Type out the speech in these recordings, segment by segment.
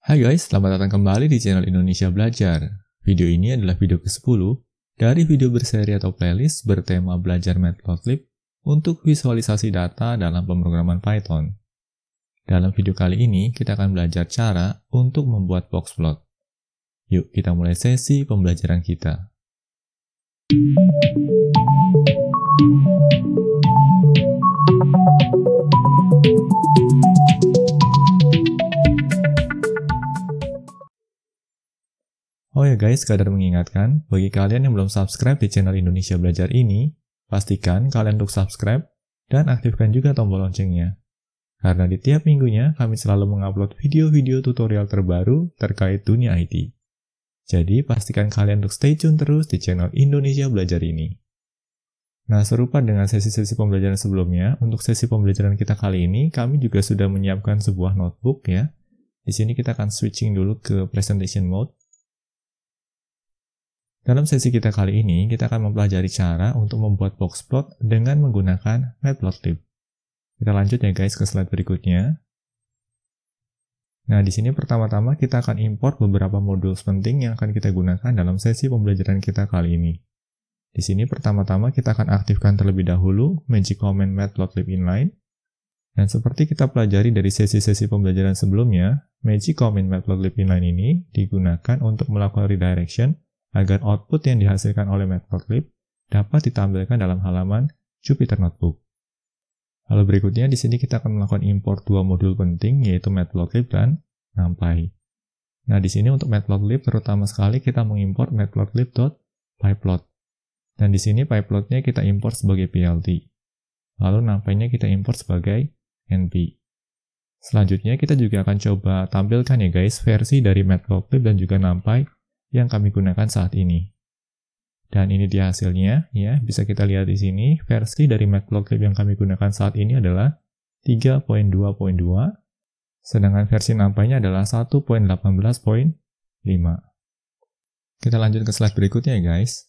Hai guys, selamat datang kembali di channel Indonesia Belajar. Video ini adalah video ke-10 dari video berseri atau playlist bertema belajar Matplotlib untuk visualisasi data dalam pemrograman Python. Dalam video kali ini, kita akan belajar cara untuk membuat boxplot. Yuk, kita mulai sesi pembelajaran kita. Oh ya guys, sekadar mengingatkan, bagi kalian yang belum subscribe di channel Indonesia Belajar ini, pastikan kalian untuk subscribe dan aktifkan juga tombol loncengnya. Karena di tiap minggunya, kami selalu mengupload video-video tutorial terbaru terkait dunia IT. Jadi, pastikan kalian untuk stay tune terus di channel Indonesia Belajar ini. Nah, serupa dengan sesi-sesi pembelajaran sebelumnya, untuk sesi pembelajaran kita kali ini, kami juga sudah menyiapkan sebuah notebook ya. Di sini kita akan switching dulu ke presentation mode. Dalam sesi kita kali ini, kita akan mempelajari cara untuk membuat boxplot dengan menggunakan Matplotlib. Kita lanjut ya guys ke slide berikutnya. Nah, di sini pertama-tama kita akan import beberapa modul penting yang akan kita gunakan dalam sesi pembelajaran kita kali ini. Di sini pertama-tama kita akan aktifkan terlebih dahulu magic command matplotlib inline. Dan seperti kita pelajari dari sesi-sesi pembelajaran sebelumnya, magic command matplotlib inline ini digunakan untuk melakukan redirection agar output yang dihasilkan oleh Matplotlib dapat ditampilkan dalam halaman Jupyter Notebook. Lalu berikutnya di sini kita akan melakukan import dua modul penting yaitu Matplotlib dan NumPy. Nah, di sini untuk Matplotlib terutama sekali kita mengimport matplotlib.pyplot. Dan di sini pyplotnya kita import sebagai PLT. Lalu NumPy-nya kita import sebagai NP. Selanjutnya kita juga akan coba tampilkan ya guys versi dari Matplotlib dan juga NumPy yang kami gunakan saat ini. Dan ini dia hasilnya, ya. Bisa kita lihat di sini, versi dari Matplotlib yang kami gunakan saat ini adalah 3.2.2, sedangkan versi NumPy-nya adalah 1.18.5. Kita lanjut ke slide berikutnya ya guys.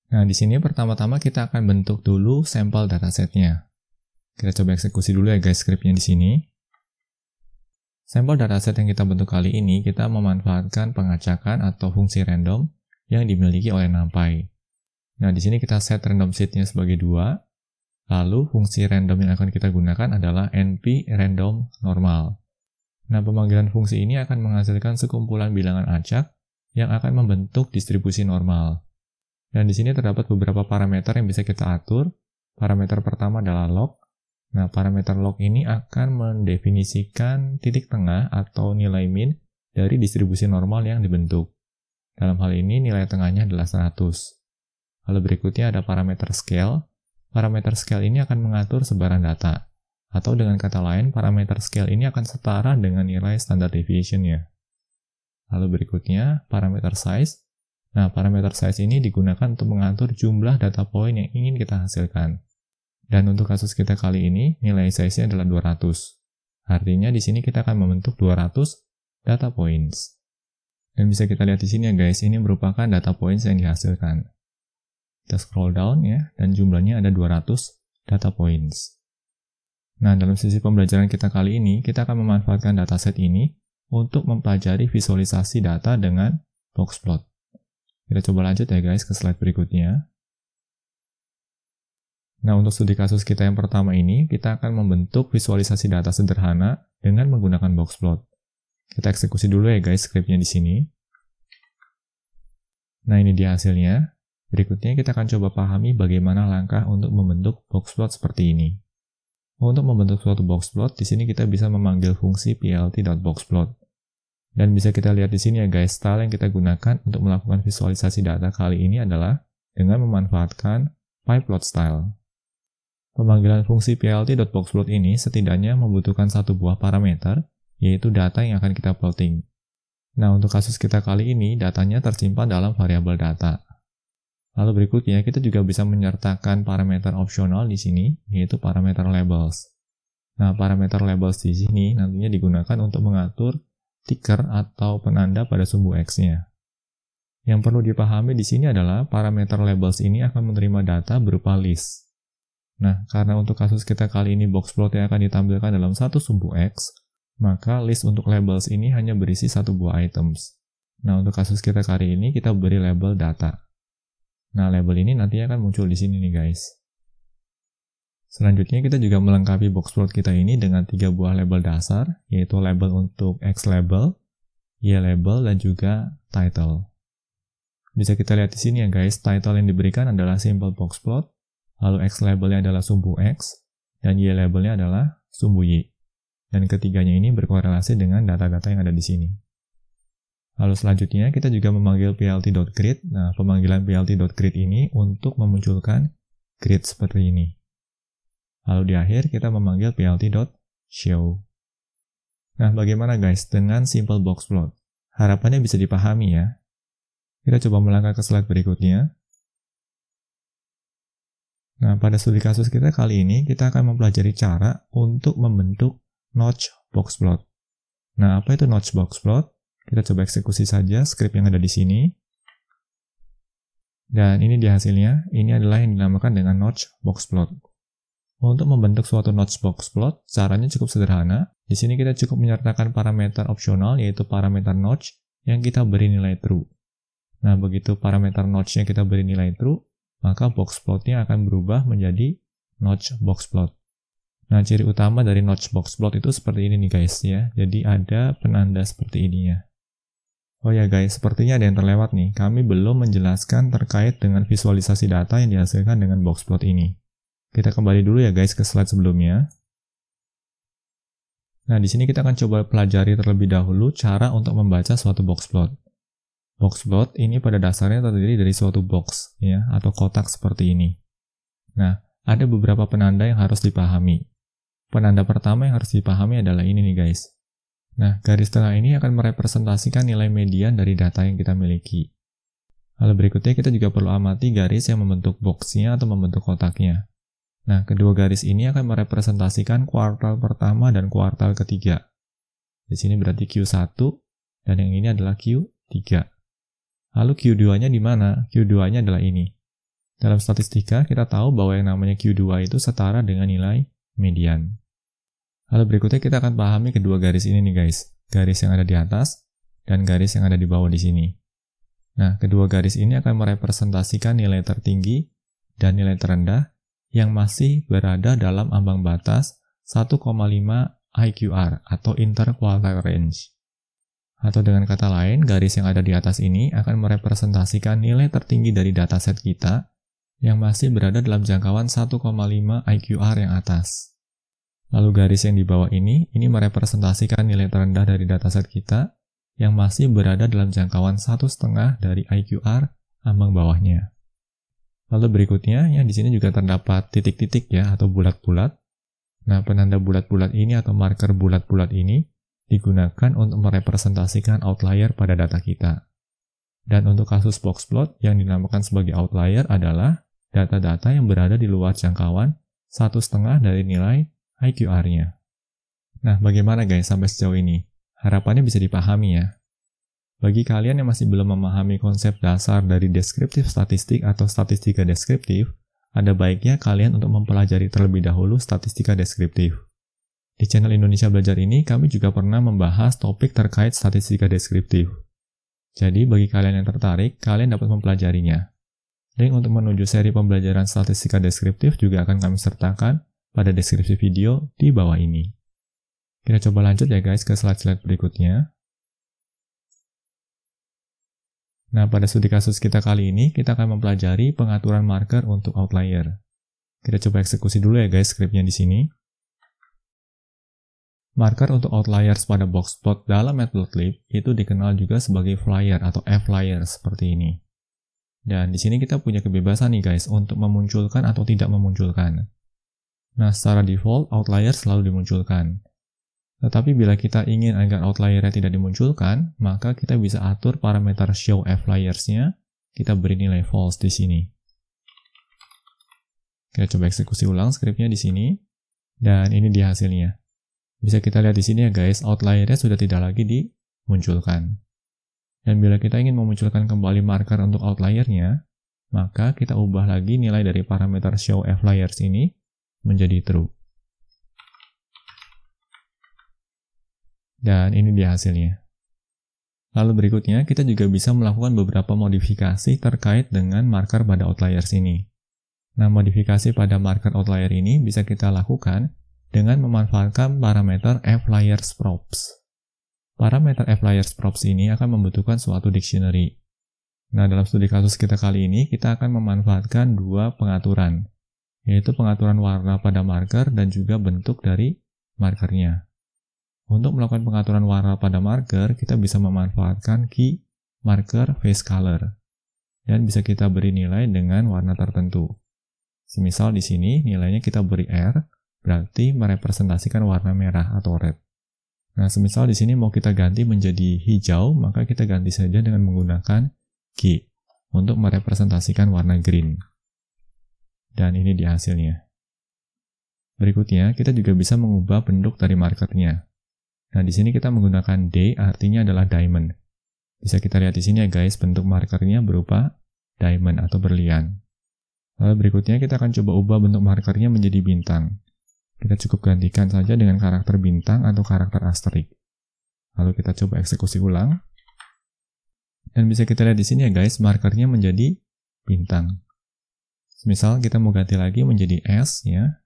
Nah, di sini pertama-tama kita akan bentuk dulu sampel datasetnya. Kita coba eksekusi dulu ya guys scriptnya di sini. Sampel dataset yang kita bentuk kali ini, kita memanfaatkan pengacakan atau fungsi random yang dimiliki oleh NumPy. Nah, di sini kita set random seed-nya sebagai 2, lalu fungsi random yang akan kita gunakan adalah np random normal. Nah, pemanggilan fungsi ini akan menghasilkan sekumpulan bilangan acak yang akan membentuk distribusi normal. Dan di sini terdapat beberapa parameter yang bisa kita atur. Parameter pertama adalah log. Nah, parameter log ini akan mendefinisikan titik tengah atau nilai min dari distribusi normal yang dibentuk. Dalam hal ini, nilai tengahnya adalah 100. Lalu berikutnya ada parameter scale. Parameter scale ini akan mengatur sebaran data. Atau dengan kata lain, parameter scale ini akan setara dengan nilai standard deviation-nya. Lalu berikutnya, parameter size. Nah, parameter size ini digunakan untuk mengatur jumlah data point yang ingin kita hasilkan. Dan untuk kasus kita kali ini, nilai size-nya adalah 200. Artinya di sini kita akan membentuk 200 data points. Dan bisa kita lihat di sini ya guys, ini merupakan data points yang dihasilkan. Kita scroll down ya, dan jumlahnya ada 200 data points. Nah, dalam sesi pembelajaran kita kali ini, kita akan memanfaatkan dataset ini untuk mempelajari visualisasi data dengan boxplot. Kita coba lanjut ya guys ke slide berikutnya. Nah, untuk studi kasus kita yang pertama ini, kita akan membentuk visualisasi data sederhana dengan menggunakan boxplot. Kita eksekusi dulu ya guys scriptnya di sini. Nah, ini dia hasilnya. Berikutnya kita akan coba pahami bagaimana langkah untuk membentuk boxplot seperti ini. Untuk membentuk suatu boxplot, di sini kita bisa memanggil fungsi plt.boxplot. Dan bisa kita lihat di sini ya guys, style yang kita gunakan untuk melakukan visualisasi data kali ini adalah dengan memanfaatkan pyplot style. Pemanggilan fungsi plt.boxplot ini setidaknya membutuhkan satu buah parameter, yaitu data yang akan kita plotting. Nah, untuk kasus kita kali ini, datanya tersimpan dalam variabel data. Lalu berikutnya, kita juga bisa menyertakan parameter opsional di sini, yaitu parameter labels. Nah, parameter labels di sini nantinya digunakan untuk mengatur ticker atau penanda pada sumbu X-nya. Yang perlu dipahami di sini adalah parameter labels ini akan menerima data berupa list. Nah, karena untuk kasus kita kali ini boxplot yang akan ditampilkan dalam satu sumbu X, maka list untuk labels ini hanya berisi satu buah items. Nah, untuk kasus kita kali ini, kita beri label data. Nah, label ini nantinya akan muncul di sini nih guys. Selanjutnya kita juga melengkapi boxplot kita ini dengan 3 buah label dasar, yaitu label untuk X label, Y label, dan juga title. Bisa kita lihat di sini ya guys, title yang diberikan adalah simple boxplot, lalu X labelnya adalah sumbu X, dan Y labelnya adalah sumbu Y. Dan ketiganya ini berkorelasi dengan data-data yang ada di sini. Lalu selanjutnya kita juga memanggil plt.grid. Nah, pemanggilan plt.grid ini untuk memunculkan grid seperti ini. Lalu di akhir kita memanggil plt.show. Nah, bagaimana guys dengan simple boxplot? Harapannya bisa dipahami ya. Kita coba melangkah ke slide berikutnya. Nah, pada studi kasus kita kali ini, kita akan mempelajari cara untuk membentuk notch boxplot. Nah, apa itu notch boxplot? Kita coba eksekusi saja script yang ada di sini. Dan ini dia hasilnya. Ini adalah yang dinamakan dengan notch boxplot. Untuk membentuk suatu notch boxplot, caranya cukup sederhana. Di sini kita cukup menyertakan parameter opsional, yaitu parameter notch, yang kita beri nilai true. Nah, begitu parameter notch-nya kita beri nilai true, maka boxplot-nya akan berubah menjadi notch boxplot. Nah, ciri utama dari notch boxplot itu seperti ini nih guys ya. Jadi ada penanda seperti ini ya. Oh ya guys, sepertinya ada yang terlewat nih. Kami belum menjelaskan terkait dengan visualisasi data yang dihasilkan dengan boxplot ini. Kita kembali dulu ya guys ke slide sebelumnya. Nah, di sini kita akan coba pelajari terlebih dahulu cara untuk membaca suatu boxplot. Boxplot ini pada dasarnya terdiri dari suatu box ya, atau kotak seperti ini. Nah, ada beberapa penanda yang harus dipahami. Penanda pertama yang harus dipahami adalah ini nih guys. Nah, garis tengah ini akan merepresentasikan nilai median dari data yang kita miliki. Lalu berikutnya kita juga perlu amati garis yang membentuk box-nya atau membentuk kotaknya. Nah, kedua garis ini akan merepresentasikan kuartal pertama dan kuartal ketiga. Di sini berarti Q1, dan yang ini adalah Q3. Lalu Q2-nya di mana? Q2-nya adalah ini. Dalam statistika, kita tahu bahwa yang namanya Q2 itu setara dengan nilai median. Lalu berikutnya kita akan pahami kedua garis ini nih guys. Garis yang ada di atas, dan garis yang ada di bawah di sini. Nah, kedua garis ini akan merepresentasikan nilai tertinggi dan nilai terendah, yang masih berada dalam ambang batas 1,5 IQR atau interquartile range. Atau dengan kata lain, garis yang ada di atas ini akan merepresentasikan nilai tertinggi dari dataset kita yang masih berada dalam jangkauan 1,5 IQR yang atas. Lalu garis yang di bawah ini merepresentasikan nilai terendah dari dataset kita yang masih berada dalam jangkauan 1,5 dari IQR ambang bawahnya. Lalu berikutnya, yang di sini juga terdapat titik-titik ya, atau bulat-bulat. Nah, penanda bulat-bulat ini atau marker bulat-bulat ini digunakan untuk merepresentasikan outlier pada data kita. Dan untuk kasus boxplot, yang dinamakan sebagai outlier adalah data-data yang berada di luar jangkauan 1,5 dari nilai IQR-nya. Nah, bagaimana guys sampai sejauh ini? Harapannya bisa dipahami ya. Bagi kalian yang masih belum memahami konsep dasar dari deskriptif statistik atau statistika deskriptif, ada baiknya kalian untuk mempelajari terlebih dahulu statistika deskriptif. Di channel Indonesia Belajar ini, kami juga pernah membahas topik terkait statistika deskriptif. Jadi, bagi kalian yang tertarik, kalian dapat mempelajarinya. Link untuk menuju seri pembelajaran statistika deskriptif juga akan kami sertakan pada deskripsi video di bawah ini. Kita coba lanjut ya guys ke slide-slide berikutnya. Nah, pada studi kasus kita kali ini, kita akan mempelajari pengaturan marker untuk outlier. Kita coba eksekusi dulu ya guys scriptnya di sini. Marker untuk outliers pada boxplot dalam Matplotlib itu dikenal juga sebagai flyer atau F-flyer seperti ini. Dan di sini kita punya kebebasan nih guys untuk memunculkan atau tidak memunculkan. Nah, secara default, outlier selalu dimunculkan. Tetapi bila kita ingin agar outlier-nya tidak dimunculkan, maka kita bisa atur parameter show F-flyers-nya, kita beri nilai false di sini. Kita coba eksekusi ulang scriptnya di sini, dan ini dia hasilnya. Bisa kita lihat di sini ya guys, outlier-nya sudah tidak lagi dimunculkan. Dan bila kita ingin memunculkan kembali marker untuk outlier-nya, maka kita ubah lagi nilai dari parameter show F-flyers ini menjadi true. Dan ini dia hasilnya. Lalu berikutnya, kita juga bisa melakukan beberapa modifikasi terkait dengan marker pada outliers ini. Nah, modifikasi pada marker outlier ini bisa kita lakukan dengan memanfaatkan parameter fLayersProps. Parameter fLayersProps ini akan membutuhkan suatu dictionary. Nah, dalam studi kasus kita kali ini, kita akan memanfaatkan dua pengaturan, yaitu pengaturan warna pada marker dan juga bentuk dari markernya. Untuk melakukan pengaturan warna pada marker, kita bisa memanfaatkan key marker face color, dan bisa kita beri nilai dengan warna tertentu. Semisal di sini nilainya kita beri R, berarti merepresentasikan warna merah atau red. Nah, semisal di sini mau kita ganti menjadi hijau, maka kita ganti saja dengan menggunakan G untuk merepresentasikan warna green. Dan ini dia hasilnya. Berikutnya, kita juga bisa mengubah bentuk dari markernya. Nah, di sini kita menggunakan D, artinya adalah diamond. Bisa kita lihat di sini ya guys, bentuk markernya berupa diamond atau berlian. Lalu berikutnya kita akan coba ubah bentuk markernya menjadi bintang. Kita cukup gantikan saja dengan karakter bintang atau karakter asterik. Lalu kita coba eksekusi ulang. Dan bisa kita lihat di sini ya guys, markernya menjadi bintang. Misal kita mau ganti lagi menjadi S ya.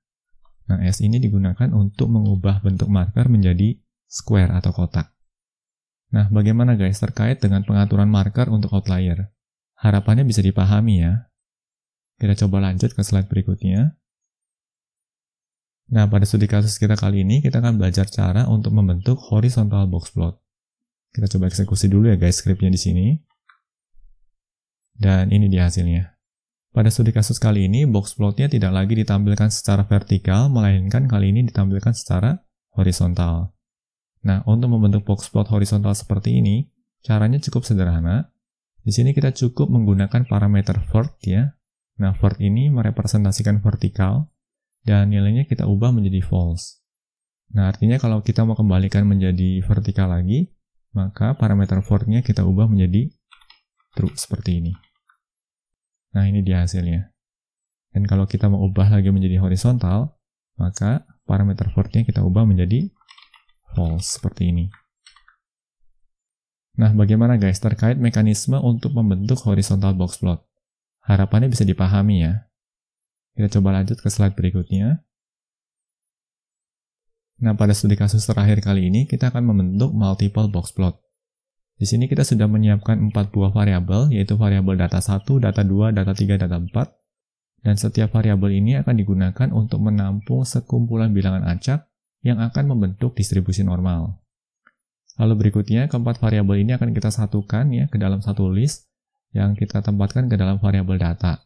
Nah, S ini digunakan untuk mengubah bentuk marker menjadi square atau kotak. Nah, bagaimana guys terkait dengan pengaturan marker untuk outlier? Harapannya bisa dipahami ya. Kita coba lanjut ke slide berikutnya. Nah, pada studi kasus kita kali ini, kita akan belajar cara untuk membentuk horizontal box plot. Kita coba eksekusi dulu ya guys skripnya di sini. Dan ini dia hasilnya. Pada studi kasus kali ini, box plotnya tidak lagi ditampilkan secara vertikal, melainkan kali ini ditampilkan secara horizontal. Nah, untuk membentuk box plot horizontal seperti ini, caranya cukup sederhana. Di sini kita cukup menggunakan parameter vert ya. Nah, vert ini merepresentasikan vertikal, dan nilainya kita ubah menjadi false. Nah, artinya kalau kita mau kembalikan menjadi vertikal lagi, maka parameter vertnya kita ubah menjadi true seperti ini. Nah, ini dia hasilnya. Dan kalau kita mau ubah lagi menjadi horizontal, maka parameter vertnya kita ubah menjadi false seperti ini. Nah, bagaimana guys terkait mekanisme untuk membentuk horizontal box plot? Harapannya bisa dipahami ya. Kita coba lanjut ke slide berikutnya. Nah, pada studi kasus terakhir kali ini, kita akan membentuk multiple box plot. Di sini kita sudah menyiapkan 4 buah variabel, yaitu variabel data 1, data 2, data 3, data 4. Dan setiap variabel ini akan digunakan untuk menampung sekumpulan bilangan acak yang akan membentuk distribusi normal. Lalu berikutnya, keempat variabel ini akan kita satukan ya ke dalam satu list yang kita tempatkan ke dalam variabel data.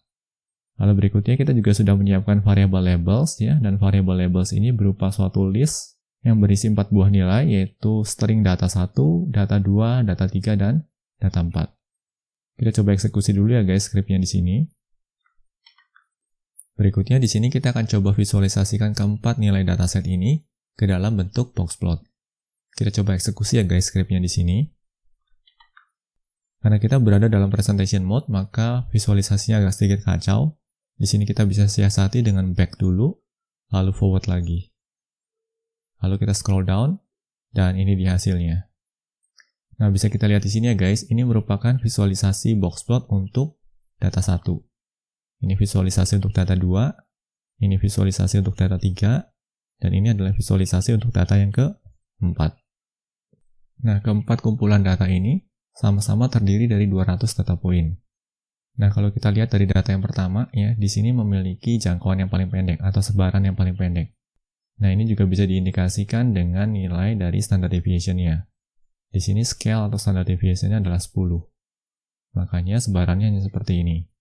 Lalu berikutnya kita juga sudah menyiapkan variabel labels ya, dan variabel labels ini berupa suatu list yang berisi 4 buah nilai, yaitu string data 1, data 2, data 3, dan data 4. Kita coba eksekusi dulu ya guys skripnya di sini. Berikutnya di sini kita akan coba visualisasikan keempat nilai dataset ini ke dalam bentuk box plot. Kita coba eksekusi ya guys skripnya di sini. Karena kita berada dalam presentation mode, maka visualisasinya agak sedikit kacau. Di sini kita bisa siasati dengan back dulu, lalu forward lagi. Lalu kita scroll down, dan ini dia hasilnya. Nah, bisa kita lihat di sini ya guys, ini merupakan visualisasi box plot untuk data 1. Ini visualisasi untuk data 2, ini visualisasi untuk data 3, dan ini adalah visualisasi untuk data yang ke-4. Nah, keempat kumpulan data ini sama-sama terdiri dari 200 data point. Nah, kalau kita lihat dari data yang pertama, ya, di sini memiliki jangkauan yang paling pendek atau sebaran yang paling pendek. Nah, ini juga bisa diindikasikan dengan nilai dari standard deviation-nya. Di sini scale atau standard deviation-nya adalah 10. Makanya sebarannya hanya seperti ini.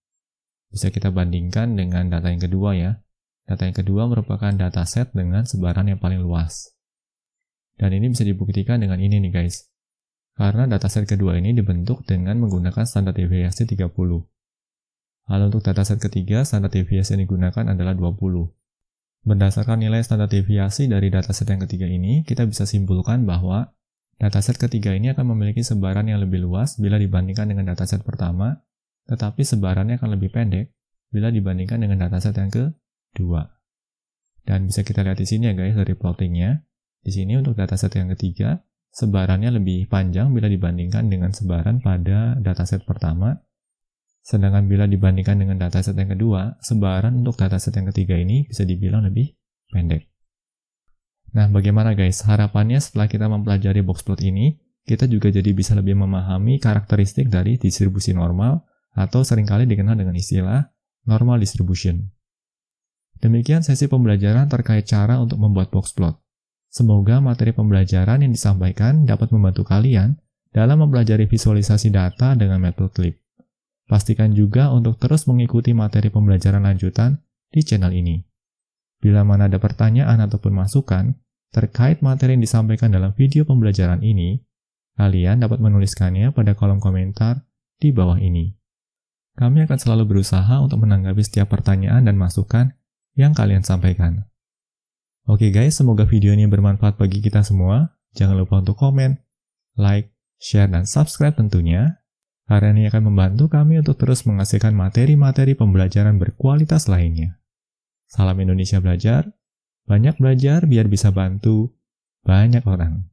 Bisa kita bandingkan dengan data yang kedua ya. Data yang kedua merupakan dataset dengan sebaran yang paling luas. Dan ini bisa dibuktikan dengan ini nih guys. Karena dataset kedua ini dibentuk dengan menggunakan standar deviasi 30. Lalu untuk dataset ketiga, standar deviasi yang digunakan adalah 20. Berdasarkan nilai standar deviasi dari dataset yang ketiga ini, kita bisa simpulkan bahwa dataset ketiga ini akan memiliki sebaran yang lebih luas bila dibandingkan dengan dataset pertama, tetapi sebarannya akan lebih pendek bila dibandingkan dengan dataset yang kedua. Dan bisa kita lihat di sini ya guys dari plottingnya. Di sini untuk dataset yang ketiga, sebarannya lebih panjang bila dibandingkan dengan sebaran pada dataset pertama. Sedangkan bila dibandingkan dengan dataset yang kedua, sebaran untuk dataset yang ketiga ini bisa dibilang lebih pendek. Nah, bagaimana guys? Harapannya setelah kita mempelajari boxplot ini, kita juga jadi bisa lebih memahami karakteristik dari distribusi normal atau seringkali dikenal dengan istilah normal distribution. Demikian sesi pembelajaran terkait cara untuk membuat boxplot. Semoga materi pembelajaran yang disampaikan dapat membantu kalian dalam mempelajari visualisasi data dengan Matplotlib. Pastikan juga untuk terus mengikuti materi pembelajaran lanjutan di channel ini. Bila mana ada pertanyaan ataupun masukan terkait materi yang disampaikan dalam video pembelajaran ini, kalian dapat menuliskannya pada kolom komentar di bawah ini. Kami akan selalu berusaha untuk menanggapi setiap pertanyaan dan masukan yang kalian sampaikan. Oke guys, semoga video ini bermanfaat bagi kita semua. Jangan lupa untuk komen, like, share, dan subscribe tentunya, karena ini akan membantu kami untuk terus menghasilkan materi-materi pembelajaran berkualitas lainnya. Salam Indonesia Belajar, banyak belajar biar bisa bantu banyak orang.